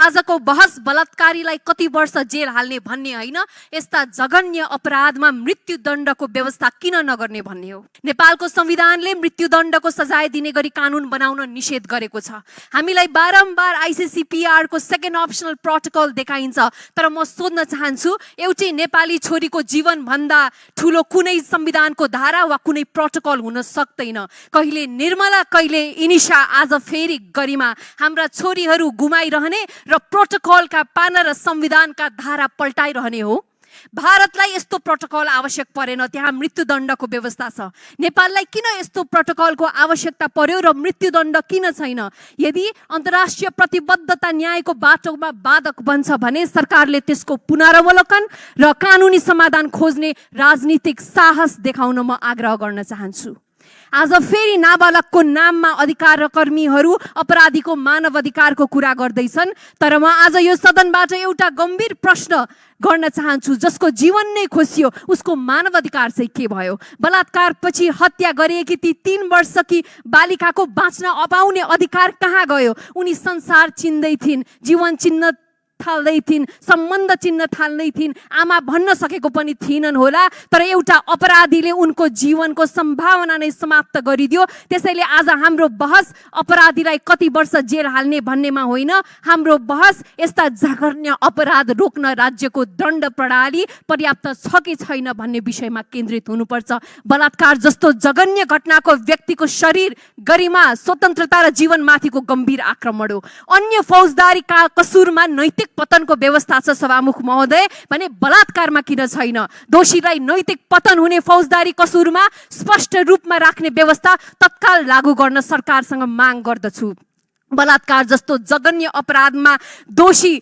आजको बहस बलात्कारीलाई कति वर्ष जेल हाल्ने भन्ने होइन, यस्ता जघन्य अपराधमा मृत्युदण्डको व्यवस्था किन नगर्ने भन्ने हो। नेपालको संविधानले मृत्युदण्डको सजाय दिने गरी कानुन बनाउन निषेध गरेको छ। हामीलाई बारम्बार ICCPR को सेकेन्ड अप्सनल प्रोटोकल देखाइन्छ, तर म सोध्न चाहन्छु, एउटै नेपाली छोरीको जीवन भन्दा ठुलो कुनै संविधानको धारा वा कुनै प्रोटोकल हुन सक्दैन। कहिले निर्मला, कहिले इनिशा, आज फेरि गरिमा। हाम्रा छोरीहरू गुमाइरहने र प्रोटोकलका पाना र संविधानका धारा पल्टाइरहने हो। भारतलाई यस्तो प्रोटोकल आवश्यक परेन, त्यहाँ मृत्युदण्डको व्यवस्था छ। नेपाललाई किन यस्तो प्रोटोकलको आवश्यकता पर्यो र मृत्युदण्ड किन छैन? यदि अन्तर्राष्ट्रिय प्रतिबद्धता न्यायको बाटोमा बाधक बन्छ भने सरकारले त्यसको पुनरावलोकन र कानुनी समाधान खोज्ने राजनीतिक साहस देखाउन म आग्रह गर्न चाहन्छु। आज फेरि नाबालकको नाममा अधिकारकर्मीहरू अपराधीको मानव अधिकारको कुरा गर्दैछन्, तर म आज यो सदनबाट एउटा गम्भीर प्रश्न गर्न चाहन्छु, जसको जीवन नै खोसियो उसको मानव अधिकार चाहिँ के भयो? बलात्कार पछि हत्या गरिएकी ती 3 वर्षकी बालिकाको बाँच्न अपाउने अधिकार कहाँ गयो? उनी संसार चिन्दै थिइन्, जीवन चिन्न थाल्दै थिइन्, सम्बन्ध चिन्न थाल्दै थिइन्, आमा भन्न सकेको पनि थिएनन् होला, तर एउटा अपराधीले उनको जीवनको सम्भावना नै समाप्त गरिदियो। त्यसैले आज हाम्रो बहस अपराधीलाई कति वर्ष जेल हाल्ने भन्नेमा होइन, हाम्रो बहस यस्ता जघन्य अपराध रोक्न राज्यको दण्ड प्रणाली पर्याप्त छ कि छैन भन्ने विषयमा केन्द्रित हुनुपर्छ। बलात्कार जस्तो जघन्य घटनाको व्यक्तिको शरीर, गरिमा, स्वतन्त्रता र जीवनमाथिको गम्भीर आक्रमण हो। अन्य फौजदारी कसुरमा नैतिक पतनको व्यवस्था छ सभामुख महोदय भने बलात्कारमा किन छैन? दोषीलाई नैतिक पतन हुने फौजदारी कसुरमा स्पष्ट रूपमा राख्ने व्यवस्था तत्काल लागू गर्न सरकारसँग माग गर्दछु। बलात्कार जस्तो जघन्य अपराधमा दोषी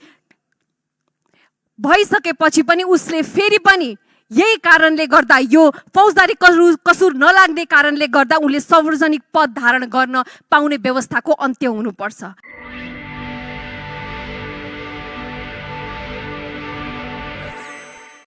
भइसकेपछि पनि उसले फेरि पनि यही कारणले गर्दा, यो फौजदारी कसुर नलाग्ने कारणले गर्दा उनले सार्वजनिक पद धारण गर्न पाउने व्यवस्थाको अन्त्य हुनुपर्छ।